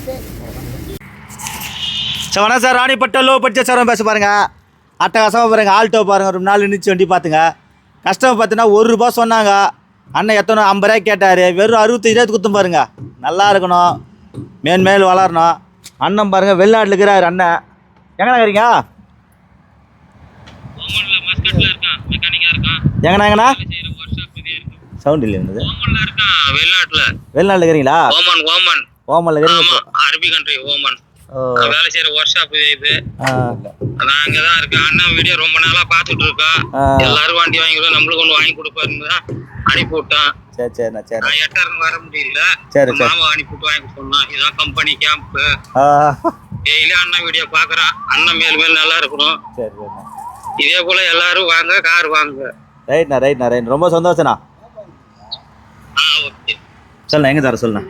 Sir வணக்கம் sir. ராணிப்பட்ட low budget sir பேச பாருங்க. அட்டகாசமாக பாருங்க. ஆல்டோ பாருங்க. ஒரு 4 நிமிஷம் வண்டி பார்த்துங்க. கஸ்டமர் பார்த்தீங்கன்னா ₹1 சொன்னாங்க. அண்ணன் எத்தனை 50 ரூபாய் கேட்டார். வெறும் 65 ரூபாய்க்கு குத்தும் பாருங்க. நல்லா இருக்கணும், மேல் வளரணும். அண்ணன் பாருங்க வெளிநாட்டில் இருக்கிறார் அண்ணன். எங்கண்ணா இருக்கிறீங்க? எங்கண்ணா சவுண்ட் இல்லை இருந்தது. வெளிநாட்டில் இருக்கிறீங்களா? ஓமன்ல இருக்கிறீங்க. அரபி கண்ட்ரி ஓமன். வேலை செய்யற ஒர்க் ஷாப் இது. நான் அங்கதான் இருக்கேன். அண்ணன் வீடியோ ரொம்ப நாளா பாத்துட்டு இருக்கோம். எல்லாரும் வண்டி வாங்கி நம்மளுக்கு ஒண்ணு வாங்கி கொடுப்பாருன்னு அனுப்பி விட்டான். நான் எட்டாயிரம் வர முடியல. மாமா அனுப்பிவிட்டு வாங்கி சொன்னான். இதான் கம்பெனி கேம்ப். டெய்லி அண்ணன் வீடியோ பாக்குறான். அண்ணன் மேல் நல்லா இருக்கணும். இதே போல எல்லாரும் வாங்க, கார் வாங்க. ரைட்ண்ணா. ரொம்ப சந்தோஷம்ண்ணா. ஓகே சொல்லுண்ணா. எங்க தர சொல்லுண்ணா.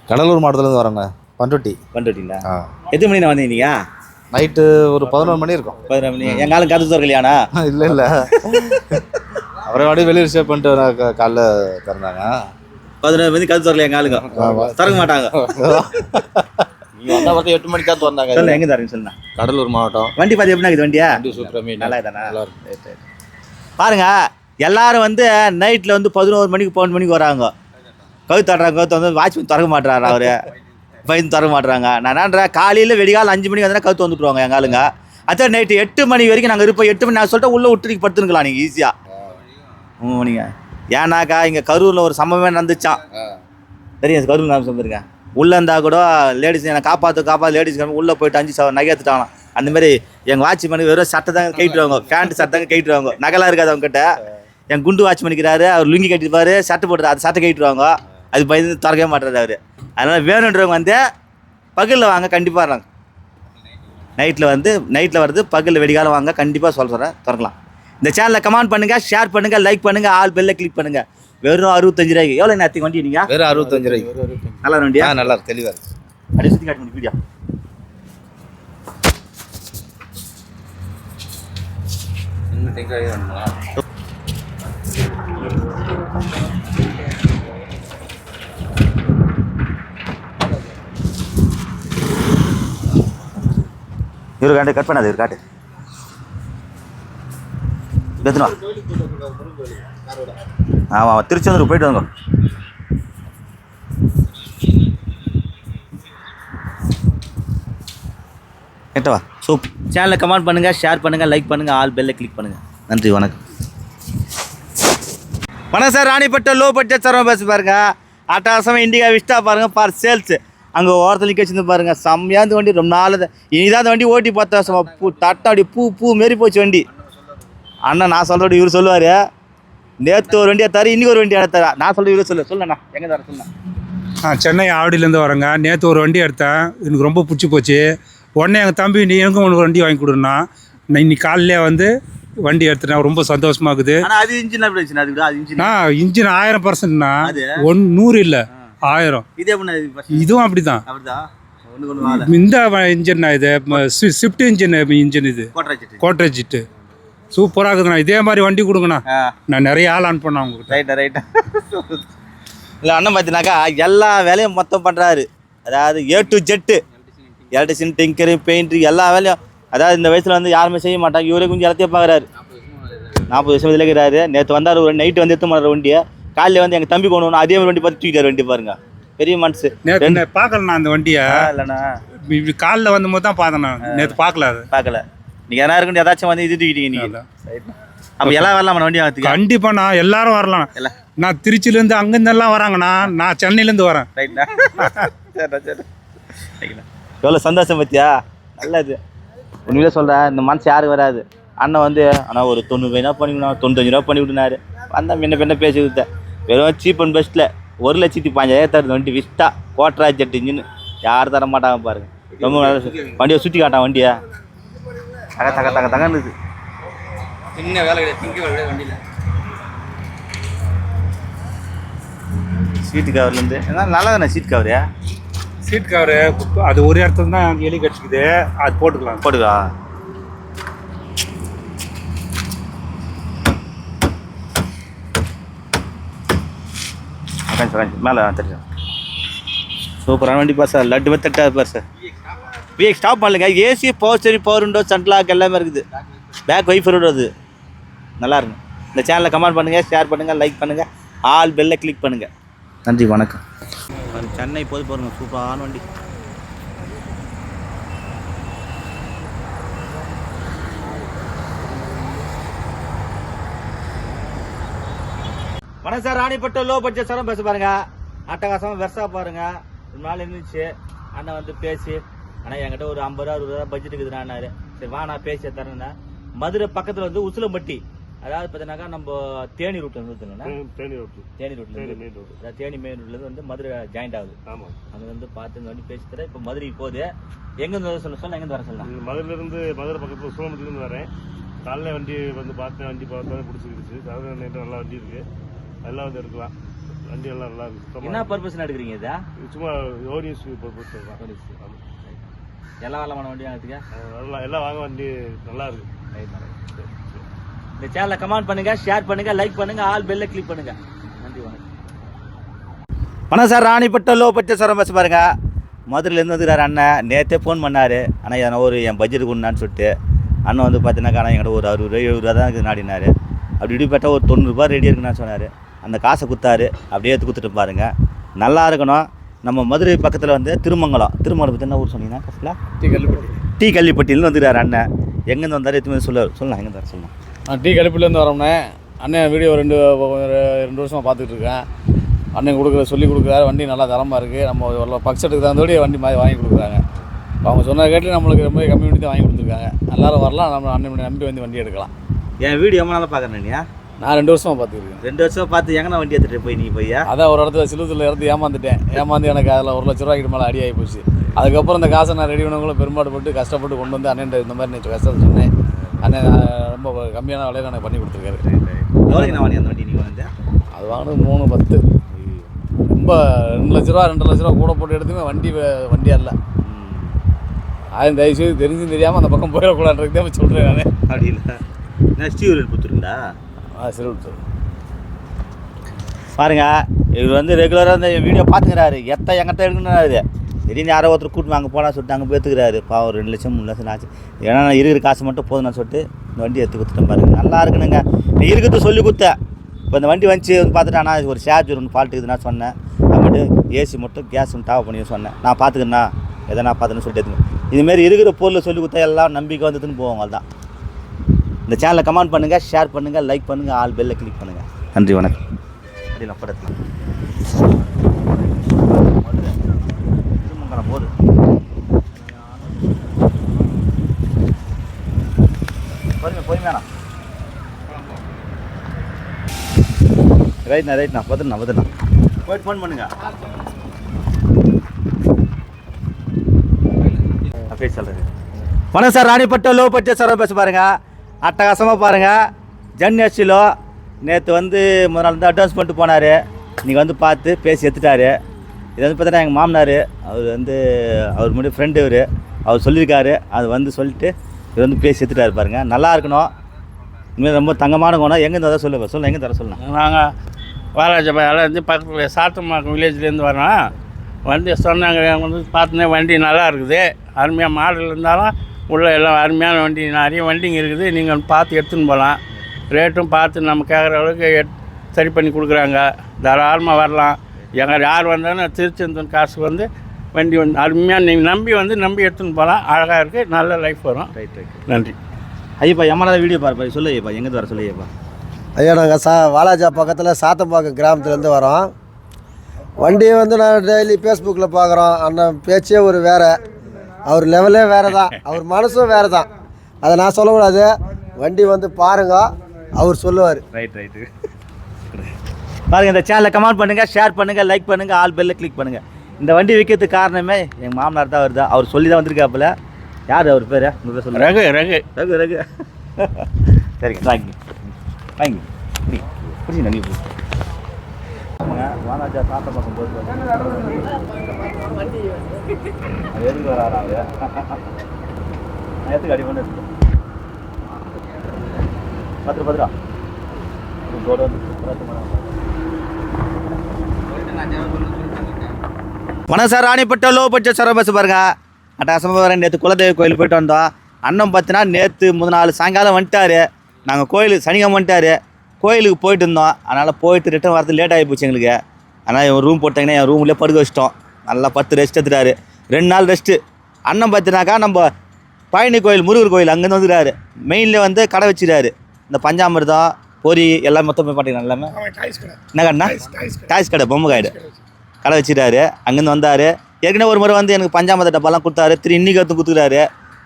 கடலூர் மாவட்டத்துலேருந்து வரோங்க. பண்ருட்டிங்களா? எத்தனை மணிண்ணா வந்தீங்க? நைட்டு ஒரு 11 மணி இருக்கும். 11 மணி. எங்கள் ஆளும் கருத்து இல்லையாண்ணா? இல்லை அப்புறம் அப்படியே வெளியே சேவ் பண்ணிட்டு காலைல திறந்தாங்க. 11 மணி கருத்து வரல. எங்கள் ஆளுங்க திறக்க மாட்டாங்க. நீங்கள் வந்தால் பார்த்து 8 மணிக்கு தான் திறந்தாங்க. சொல்லுங்க. எங்கே தரீங்க சொல்லுண்ணா. கடலூர் மாவட்டம். வண்டி பார்த்து எப்படின்னா இது வண்டியா? வண்டி சூப்பராக நல்லா தானே? பாருங்க, எல்லாரும் வந்து நைட்டில் வந்து 11 மணிக்கு 12 மணிக்கு வராங்க. கவுத்து வந்து வாட்ச்மேன் திறக்க மாட்டுறாரு. அவரு பயந்து திறக்க மாட்டுறாங்க. நான் என்னன்றேன், காலையில் வெடிகால் 5 மணிக்கு வந்தால் கவுத்து வந்துட்டுருவாங்க எங்கள் ஆளுங்க. அதான் நைட்டு 8 மணி வரைக்கும் நாங்கள் இருப்போம். 8 மணி நான் சொல்லிட்டு உள்ளே விட்டுருக்கு படுத்துருக்கலாம் நீங்கள் ஈஸியாக. நீங்கள் ஏன்னாக்கா இங்கே கரூரில் ஒரு சம்பவமே நடந்துச்சான். தெரியும் கரூர் நான் சொல்லியிருக்கேன். உள்ளே இருந்தால் கூட லேடிஸ் என்னை காப்பாற்று லேடிஸ் உள்ளே போயிட்டு 5 நகை எடுத்துட்டாங்களாம். அந்தமாரி எங்கள் வாட்ச்மேனுக்கு வெறும் சட்டை தாங்க கைட்டுருவாங்க. பேண்ட் சட்டை தாங்க கைட்டுருவாங்க. நகைலாம் இருக்காது அவங்ககிட்ட. என் குண்டு வாட்ச் பண்ணிக்கிறாரு. அவர் லுங்கி கட்டிப்பாரு, சட்டை போட்டுரு. அது சட்டை கைட்டுருவாங்க. அது பயந்து திறக்கவே மாட்டுறாரு அவர். அதனால் வேணுன்றவங்க வந்து பகலில் வாங்க, கண்டிப்பாக வராங்க. நைட்டில் வருது, பகலில் வெடிகாலம் வாங்க, கண்டிப்பாக சொல்கிறேன் திறக்கலாம். இந்த சேனலில் கமெண்ட் பண்ணுங்கள், ஷேர் பண்ணுங்கள், லைக் பண்ணுங்கள், ஆல் பெல்லை கிளிக் பண்ணுங்கள். வெறும் 65 ரூபாய்க்கு. எவ்வளோ நேரத்துக்கு வண்டி நீங்கள்? வெறும் 65 ரூபாய்க்கு. நல்லா வண்டியா? நல்லா தெளிவாக இருக்குது. அப்படியே சுற்றி காட்ட முடியும் வீடியோ. இவரு காட்டு கட் பண்ணாது. இவரு காட்டு எத்தனா? ஆமாம், திருச்செந்தூர் போயிட்டு வாங்க. கேட்டவா சூப். சேனலை கமெண்ட் பண்ணுங்கள், ஷேர் பண்ணுங்கள், லைக் பண்ணுங்கள், ஆல் பெல்லை கிளிக் பண்ணுங்கள். நன்றி, வணக்கம். வணக்கம் சார். ராணிப்பட்ட லோ பட்ஜெட் சார் பேச பாருங்க. அட்டகாசமாக இண்டிகா விஸ்டா பாருங்கள். சேல்ஸ் அங்கே ஓரத்தில் நிற்க வச்சுருந்து பாருங்கள். செம்மையாக இந்த வண்டி. ரொம்ப நாள் இனிதான் அந்த வண்டி ஓட்டி 10 வருஷமா. தட்டாடி பூ மாரி போச்சு வண்டி. அண்ணா நான் சொல்கிறோட இவர் சொல்லுவார். நேற்று ஒரு வண்டியாக தர, இன்றைக்கி ஒரு வண்டி எடுத்தார். நான் சொல்கிற இவர் சொல்லண்ணா. எங்கே தர சொல்லுண்ணா. சென்னை ஆவடியிலேருந்து வரேங்க. நேற்று ஒரு வண்டி எடுத்தேன். எனக்கு ரொம்ப பிடிச்சி போச்சு. உடனே எங்கள் தம்பி நீ எனக்கும் உனக்கு வண்டி வாங்கி கொடுன்னா. நான் இன்னைக்கு காலையிலே வந்து வண்டி எடுத்துட்டேன். ரொம்ப சந்தோஷமாக இருக்குது. அது இன்ஜின் எப்படி வச்சுண்ணா? இன்ஜின் 1000%ண்ணா. 100 இல்லை, 1000. இதுவும் அப்படிதான். இந்த இன்ஜின் இது ஸ்விஃப்ட் இன்ஜின் இது கோட்ரா ஜெட்டு சூப்பராக இருக்குதுண்ணா. இதே மாதிரி வண்டி கொடுங்கண்ணா. நான் நிறைய ஆள் அனுப்பினேன் உங்களுக்கு. ரைட்டா. இல்லை அண்ணன் பார்த்தீங்கன்னாக்கா எல்லா வேலையும் மொத்தம் பண்ணுறாரு. அதாவது A to Z. Electrician, tinker, painter, எல்லா வேலையும். அதாவது இந்த வயசில் வந்து யாருமே செய்ய மாட்டாங்க. இவரே கொஞ்சம் எல்லாத்தையும் பார்க்குறாரு. 40 வருஷம் இருக்கிறாரு. நேற்று வந்தார். ஒரு நைட்டு வந்து எடுத்து மாட்டார் வண்டியை. காலையில் வந்து எங்கள் தம்பி கொண்டு அதே மாதிரி வண்டி பார்த்து தூக்கிட்டார். வண்டி பாருங்க, பெரிய மனசு. பார்க்கலண்ணா அந்த வண்டியை. இல்லைண்ணா, இப்படி காலில் வந்து போது தான் பார்த்தேண்ணா. நேற்று பார்க்கல. நீங்கள் என்ன இருக்குன்னு ஏதாச்சும் வந்து இது தூக்கிட்டீங்க நீங்கள். அப்போ எல்லாம் வரலாம் வண்டி வாங்க. கண்டிப்பாக நான் எல்லாரும் வரலாம். நான் திருச்சியிலேருந்து அங்கேருந்தெல்லாம் வராங்கண்ணா. நான் சென்னையிலேருந்து வரேன். ரைட்ண்ணா. சரிண்ணா. எவ்வளோ சந்தோஷம் பற்றியா? நல்லது. உண்மையிலே சொல்கிறேன், இந்த மனசு யாரும் வராது. அண்ணன் வந்து ஆனால் ஒரு 90 ரூபா பண்ணிவிடணும், 95 ரூபா பண்ணி விட்டுனாரு. வந்தால் முன்ன பேசி கொடுத்தேன். வெறும் சீப் அண்ட் பெஸ்ட்டில் 1,05,000 தருது வண்டி. Vista quadrajet engine. யாரும் தர மாட்டாங்க பாருங்க. ரொம்ப நல்ல வண்டியை சுற்றி காட்டான். வண்டியை தகன்னு சின்ன வேலை கிடையாது. வண்டியில் சீட்டு கவர்லேருந்து நல்லா தானே சீட் கவரு. சீட் கவரு அது ஒரு இடத்துல தான் எலி கடிச்சிக்குது. அது போட்டுக்கலாம். மேலே தெரியும். சூப்பரான வண்டி பாஸ் சார். லட்டு மெத்தட்டா பார் சார். விஎக்ஸ் ஸ்டாப் பண்ணலங்க. AC power steering power window central lock எல்லாமே இருக்குது. பேக் வைஃபரோட அது நல்லா இருக்கும். இந்த சேனலை கமெண்ட் பண்ணுங்கள், ஷேர் பண்ணுங்கள், லைக் பண்ணுங்கள், ஆல் பெல்லை கிளிக் பண்ணுங்கள். நன்றி, வணக்கம். சென்னை போது பாருங்க, சூப்பரான வண்டி. வணக்கம் சார். ராணிப்பட்ட லோ பட்ஜெட் சாரம் பேச பாருங்க. அட்டகாசமாக வெர்சா பாருங்க. ஒரு நாள் இருந்துச்சு. அண்ணன் வந்து பேசி, ஆனால் என்கிட்ட ஒரு 50 ரூபா 60 ரூபா பட்ஜெட் இருக்குதுண்ணாரு. சரி வா நான் பேசி தரேன்னா, மதுரை பக்கத்தில் வந்து உசிலம்பட்டி, அதாவது பார்த்தீங்கன்னாக்கா நம்ம தேனி ரூட்ல இருந்து தேனி ரூட்ல இருந்து தேனி மெயின் ரூட்ல இருந்து வந்து மதுரை ஜாயிண்ட் ஆகுது. அங்கே வந்து பார்த்து இந்த வண்டி பேசி தரேன். இப்போ மதுரைக்கு போகுது. எங்கேருந்து சொல்ல எங்கேருந்து வர சொல்லலாம்? மதுரையிலேருந்து மதுரை பக்கத்தில் உசிலம்பட்டிலேருந்து வரேன். காலைல வண்டி வந்து பார்த்தேன், வண்டி பார்த்தா பிடிச்சிருந்துச்சு. சாதாரண நேற்று நல்லா வண்டி இருக்கு, எல்லாம் வந்து எடுக்கலாம். வண்டி எல்லாம் நல்லா இருக்கு. என்ன பர்பஸ் எடுக்கிறீங்க? இதா சும்மா யூஸ் பர்பஸ் தான். எல்லா வேலைமான வண்டியும் எடுத்துக்க எல்லாம் வாங்க, வண்டி நல்லா இருக்கு. இந்த சேனலை கமெண்ட் பண்ணுங்க, ஷேர் பண்ணுங்க, லைக் பண்ணுங்க, ஆல் பெல்லை கிளிக் பண்ணுங்க. நன்றி, வணக்கம். வணக்கம் சார். ராணிப்பட்ட லோ பட்ஜெட் சாரம் பேச பாருங்க. மதுரையிலேருந்து வந்துக்கிறார் அண்ணன். நேற்றே ஃபோன் பண்ணார். ஆனால் எதனா ஒரு என் பட்ஜெட் கொண்டான்னு சொல்லிட்டு அண்ணன் வந்து பார்த்தீங்கன்னாக்கா ஆனால் என்கிட்ட ஒரு 60 ரூபா 70 ரூபா தான் இருக்குது நாடினார். அப்படி இப்படி பார்த்தா ஒரு 90 ரூபா ரெடி இருக்குன்னு சொன்னார். அந்த காசை கொடுத்தாரு. அப்படியே எடுத்து கொடுத்துட்டு பாருங்க. நல்லா இருக்கணும். நம்ம மதுரை பக்கத்தில் வந்து திருமங்கலம் பற்றி என்ன ஊர் சொன்னீங்கன்னா ஃபஸ்ட்டில் டீ கள்ளிப்பட்டியிலேருந்து வந்துக்கிறார் அண்ணன். எங்கேருந்து வந்தார் எத்தனை சொல்லலாம்? எங்கே தர சொல்லலாம்? டீ கள்ளிப்பட்டிலேருந்து வரோம்னே. அண்ணன் வீடியோ 2 வருஷமாக பார்த்துட்டு இருக்கேன். அண்ணன் சொல்லி கொடுக்குறாரு. வண்டி நல்லா தரமாக இருக்குது. நம்ம பக்ஸட்டுக்கு தகுந்தபடி வண்டி மாதிரி வாங்கி கொடுக்குறாங்க. அவங்க சொன்ன கேட்டு நம்மளுக்கு ரொம்ப கம்மி பண்ணி தான் வாங்கி கொடுத்துருக்காங்க. எல்லாரும் வரலாம். நம்ம அண்ணன் நம்பி வந்து வண்டி எடுக்கலாம். என் வீடியோ எவ்வளோ நாளாக பார்க்குறேன்யா? நான் 2 வருஷமாக பார்த்துருக்கேன். 2 வருஷமாக பார்த்து எங்கன்னா வண்டி எடுத்துகிட்டு போய் நீ போய்யா? அதான் ஒரு இடத்துல சிலுவத்தில் இருந்து ஏமாந்து எனக்கு அதில் 1 லட்ச ரூபாய்க்கு மேலே அடி ஆகி போச்சு. அதுக்கப்புறம் இந்த காசை நான் ரெடி பண்ணவங்களும் பெரும்பாடுபட்டு கஷ்டப்பட்டு கொண்டு வந்து அண்ணன் இந்த மாதிரி நான் கஷ்டத்தை சொன்னேன். அண்ணன் ரொம்ப கம்மியான விலையில எனக்கு பண்ணி கொடுத்துருக்காரு. எவ்வளோக்கு நான் அந்த வண்டி நீங்கள் வந்து அது வாங்கினது 310. ரொம்ப 2 லட்ச ரூபா 2 லட்ச ரூபா கூட போட்டு எடுத்துமே வண்டியாக இல்லை. ஆயிரம் தயவுசெய்து தெரிஞ்சும் தெரியாமல் அந்த பக்கம் போயிடக்கூடாதுன்றதுக்கு தான் சொல்கிறேன் நான். அப்படி இல்லை. நான் ஸ்டீவ் கொடுத்துருங்களா? சிறுவல் பாருங்க. இவர் வந்து ரெகுலராக இந்த வீடியோ பார்த்துக்கிறாரு. எங்கிட்ட எடுக்கணும்னாரு. திடீர்னு யாரோ ஒருத்தர் கூட்டு அங்கே போனால் சொல்லிட்டு அங்கே போய்த்துக்கிறாரு. பாவம் 2 லட்சம் 3 லட்சம் ஆச்சு. ஏன்னா நான் இருக்கிற காசு மட்டும் போதும்னு சொல்லிட்டு இந்த வண்டி எடுத்து கொடுத்துட்டேன் பாருங்க. நல்லா இருக்குனுங்க. நீ இருக்கிறது சொல்லி கொடுத்தேன். இப்போ இந்த வண்டி வந்துச்சு வந்து பார்த்துட்டானா ஒரு சார்ஜர் ஒன்று ஃபால்ட் இருக்குதுன்னா சொன்னேன். அப்புறமேட்டு ஏசி மட்டும் கேஸ் ஒன்று டாப் பண்ணி சொன்னேன். நான் பார்த்துக்கிறேண்ணா எதனா பார்த்துன்னு சொல்லிட்டு எடுத்துங்க. இதுமாரி இருக்கிற பொருளை சொல்லி கொடுத்தா எல்லாம் நம்பிக்கை வந்துட்டுன்னு போவாங்க. அதுதான். இந்த சேனலை கமெண்ட் பண்ணுங்கள், ஷேர் பண்ணுங்கள், லைக் பண்ணுங்கள், ஆல் பெல்லை கிளிக் பண்ணுங்கள். நன்றி, வணக்கம். அப்படி நான் படத்தில் திருமங்கலம் போது போய் வேணாம். ரைட்ண்ணா வந்துடுண்ணா போயிட்டு ஃபோன் பண்ணுங்க. அப்படியே சொல்கிறேன். வணக்கம் சார். ராணிப்பட்ட லோ பட்ஜெட் சாரம் பேச பாருங்க. அட்டகாசமாக பாருங்கள். ஜன்எஸ்சிலோ நேற்று வந்து முதல் நாள் வந்து அட்வான்ஸ் பண்ணிட்டு போனார். இன்றைக்கி வந்து பார்த்து பேசி எடுத்துட்டார். இது வந்து பார்த்தீங்கன்னா எங்கள் மாமனார். அவர் முன்னாடி ஃப்ரெண்டு அவர் சொல்லியிருக்காரு. அது வந்து சொல்லிட்டு இது வந்து பேசி எடுத்துட்டார் பாருங்கள். நல்லா இருக்கணும். இனிமேல் ரொம்ப தங்கமான குணம். எங்கேருந்து வர சொல்லுங்கள் எங்கே தர சொல்லலாம்? நாங்கள் வாலாஜபாலேருந்து பக்கத்தில் சாத்தம்மாக்கம் வில்லேஜ்லேருந்து வரோம். வண்டி சொன்னாங்க. வந்து பார்த்தோன்னே வண்டி நல்லா இருக்குது. அருமையாக மாடல் இருந்தாலும் உள்ள எல்லாம் அருமையான வண்டி, நிறைய வண்டிங்க இருக்குது. நீங்கள் பார்த்து எடுத்துன்னு போகலாம். ரேட்டும் பார்த்து நம்ம கேட்குற அளவுக்கு சரி பண்ணி கொடுக்குறாங்க. தாராளமாக வரலாம். யார் வந்தாலும் திருச்செந்தூர் காசு வந்து வண்டி வந்து அருமையாக நீங்கள் நம்பி எடுத்துன்னு போகலாம். அழகாக இருக்குது. நல்ல லைஃப் வரும். ரைட். நன்றி. ஐயப்பா எம்மாதிரி வீடியோ பாருப்பா. சொல்லு ஐயப்பா எங்கேருந்து வர சொல்லு ஐயப்பா. ஐயா நாங்கள் வாலாஜா பக்கத்தில் சாத்தம்பாக்கம் கிராமத்துலேருந்து வரோம். வண்டியை வந்து நான் டெய்லி ஃபேஸ்புக்கில் பார்க்குறோம். அண்ணன் பேச்சே ஒரு வேறு, அவர் லெவலே வேறு தான், அவர் மனசும் வேறு தான். அதை நான் சொல்லக்கூடாது. வண்டி வந்து பாருங்க, அவர் சொல்லுவார். ரைட். பாருங்கள். இந்த சேனலை கமெண்ட் பண்ணுங்கள், ஷேர் பண்ணுங்கள், லைக் பண்ணுங்கள், ஆல் பெல்லை கிளிக் பண்ணுங்கள். இந்த வண்டி விற்கிறதுக்கு காரணமே எங்கள் மாமனார் தான். வருதா அவர் சொல்லி தான் வந்திருக்காப்புல. யார் அவர் பேர்? உங்களுக்கு சொல்லுங்கள். ரகு. சரிங்க. வாங்கி புரிஞ்சுங்க. நீ வாலாஜா சாத்த பக்கம் போட்டு எதுக்கு வராரு அவரு? எதுக்கு அடி பண்ணு 10 ரூபா வணக்கம் sir, ராணிப்பட்ட low budget sir bus பாருங்க. அட்டகாசமாக வரேன். நேற்று குலதெய்வ கோயில் போயிட்டு வந்தோம். அண்ணன் பார்த்தீங்கன்னா நேற்று முதல் நாள் சாயங்காலம் வந்துட்டார். நாங்கள் கோயில் சனிக்கிழமை வந்துட்டார். கோயிலுக்கு போயிட்டு இருந்தோம். அதனால் போயிட்டு ரிட்டன் வரது லேட் ஆகி போச்சு எங்களுக்கு. அதனால் என் ரூம் போட்டாங்கன்னா என் ரூம்லேயே படுக்க வச்சிட்டோம். நல்லா 10 ரெஸ்ட் எடுத்துட்டாரு. 2 நாள் ரெஸ்ட்டு. அண்ணன் பார்த்தீங்கன்னாக்கா நம்ம பழனி கோயில் முருகர் கோயில் அங்கேருந்து வந்துடுறாரு. மெயினில் வந்து கடை வச்சுறாரு. இந்த பஞ்சாமிர்தம் பொரி எல்லாம் மொத்தம் போய் பார்த்தீங்கன்னா எல்லாமே என்ன கடைண்ணா? டாய்ஸ் கடை, பொம்மை கடை வச்சுட்டாரு. அங்கேருந்து வந்தார். ஏற்கனவே ஒரு முறை வந்து எனக்கு பஞ்சாமிர்த டப்பாலாம் கொடுத்தாரு. இன்றைக்கி எடுத்து கொடுத்துக்கிறாரு.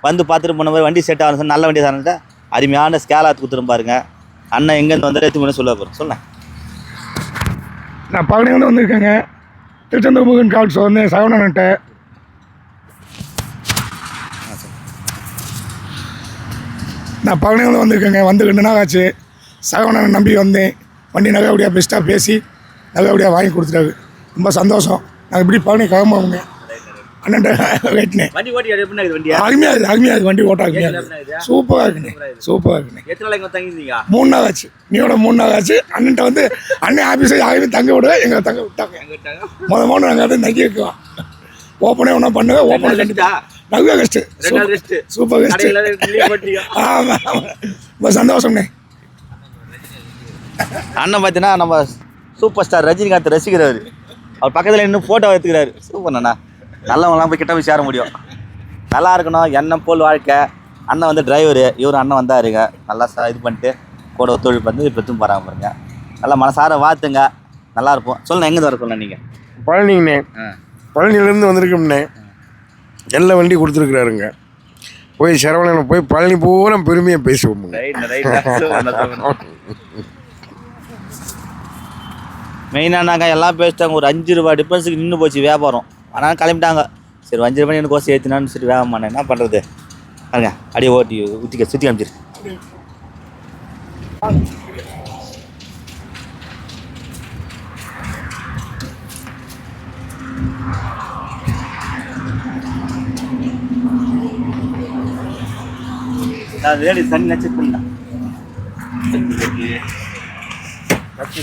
வந்து பார்த்துட்டு போன மாதிரி வண்டி செட் ஆகணும், நல்ல வண்டி சார்ந்த அருமையான ஸ்கேலாத்து கொடுத்துரும் பாருங்க. அண்ணன் எங்கேருந்து வந்தார் எடுத்து முன்னே சொல்ல போகிறேன். சொல்லேன். நான் பழனிலேருந்து வந்திருக்கேங்க. திருச்செந்தூர் முருகன் கால்ஸ் வந்து சரவணன்ட்ட. நான் பழனிலேருந்து வந்திருக்கேங்க. வந்து 2 நாள் ஆச்சு. சரவணனை நம்பி வந்தேன். வண்டி நல்லபடியாக பெஸ்ட்டாக பேசி நல்லபடியாக வாங்கி கொடுத்துட்டாரு. ரொம்ப சந்தோஷம். நான் இப்படி பழனி கிளம்புவோங்க. அண்ணன் வெட்டினேன். அருமையாக வண்டி ஓட்டாங்க. சூப்பராக இருக்குண்ணே. 3 நாள் ஆச்சு. நீயோட 3 நாள் ஆச்சு. அண்ணன்ட்ட வந்து அண்ணன் ஆஃபீஸை யாரையுமே தங்க விடுவேன். எங்களை தங்க விட்டாங்க. முதல்ல நாங்கள் அதை தங்கி வைக்குவோம். ஓப்பனே ஒன்றா பண்ணுங்க. ஓப்பன் நல்ல கஷ்டு. Super gushed. ஆமாம், ரொம்ப சந்தோஷம்ண்ணே. அண்ணன் பார்த்தீங்கன்னா நம்ம சூப்பர் ஸ்டார் ரஜினிகாந்த் ரசிக்கிறாரு. அவர் பக்கத்தில் இன்னும் ஃபோட்டோ எடுத்துக்கிறாரு. சூப்பர் அண்ணா. நல்லவங்களாம் போய் கிட்ட போய் சேர முடியும். நல்லா இருக்கணும். எண்ணம் போல் வாழ்க்கை. அண்ணன் வந்து டிரைவரு. இவர் அண்ணன் வந்தாருங்க. நல்லா இது பண்ணிட்டு கூட ஒத்துழைப்பு வந்து இப்போ எடுத்துன்னு போகிறாங்க பாருங்க. நல்லா மனசார வாழ்த்துங்க. நல்லா இருப்போம். சொல்லுங்கள், எங்கே வர சொல்லணும் நீங்கள்? பழனிங்கண்ணே. பழனியிலேருந்து வந்திருக்கோம்ண்ணே. எல்லா வண்டி கொடுத்துருக்குறாருங்க. போய் சரவணனை போய் பழனி பூரா பெருமையாக பேசுவோம். மெயினானாக்கா எல்லாம் பேசிட்டாங்க. ஒரு 5 ரூபா டிஃபரன்ஸுக்கு நின்று போச்சு வியாபாரம். ஆனால் கிளம்பிட்டாங்க. சரி 5 ரூபாய் எனக்கு கோசம் ஏற்றினான்னு சரி வேகம் பண்ணேன். என்ன பண்ணுறது பாருங்க. அப்படியே ஓட்டி சுற்றி காமிச்சிரு. லேடி தண்ணி செக் பண்ணா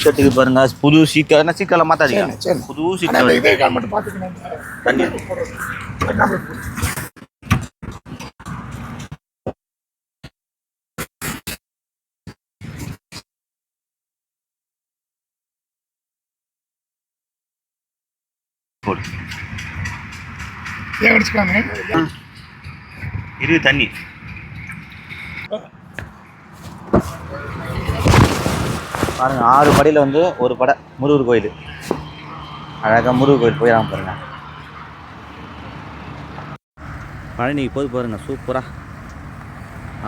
சட்டுக்கு பாருங்க. புது சீக்கிரம் சீக்கிரம் மாத்தாதீங்க. புது சீக்கிரம் தண்ணி இரு தண்ணி. பாருங்க 6 படையில் வந்து ஒரு படை முருகர் கோயில். அழகாக முருகர் கோயில் போயிடலாம் பாருங்க. பழனிக்கு போது பாருங்க சூப்பராக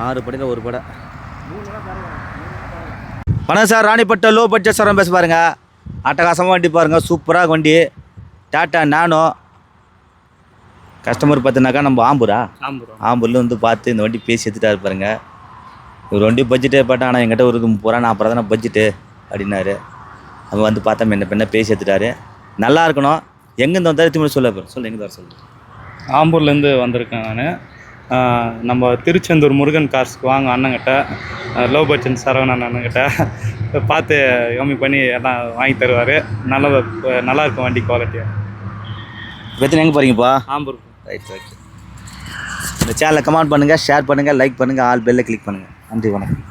6 படையில் ஒரு படை. வணக்கம் சார், ராணிப்பட்ட லோ பட்ஜெட் சார் பேச பாருங்க. அட்டகாசமாக வண்டி பாருங்க. சூப்பராக வண்டி. டாட்டா நானோ. கஸ்டமர் பார்த்தினாக்கா நம்ம ஆம்பூரில் வந்து பார்த்து இந்த வண்டி பேசி எடுத்துகிட்டு பாருங்க. ஒரு வண்டி பட்ஜெட்டே பார்த்தா, ஆனால் என்கிட்ட ஒரு 30 ரூபா 40 தானே பட்ஜெட்டு அப்படின்னாரு. அவன் வந்து பார்த்தா என்ன பேசி எடுத்துட்டாரு. நல்லா இருக்கணும். எங்கேருந்து வந்தால் திரும்ப சொல்ல எங்கே வர சொல்லு. ஆம்பூர்லேருந்து வந்திருக்கேன் நான். நம்ம திருச்செந்தூர் முருகன் கார்ஸ்க்கு வாங்க அண்ணங்கிட்ட, லோ பட்ஜெட் சரவணன் அண்ணங்கிட்ட பார்த்து கம்மி பண்ணி எல்லாம் வாங்கி தருவார். நல்லா இருக்கும் வண்டி குவாலிட்டியாக. எத்தனை எங்கே போகிறீங்கப்பா? ஆம்பூர். ரைட். இந்த சேனலை கமெண்ட் பண்ணுங்கள், ஷேர் பண்ணுங்கள், லைக் பண்ணுங்கள், ஆல் பெல்லை கிளிக் பண்ணுங்கள். நன்றி, வணக்கம்.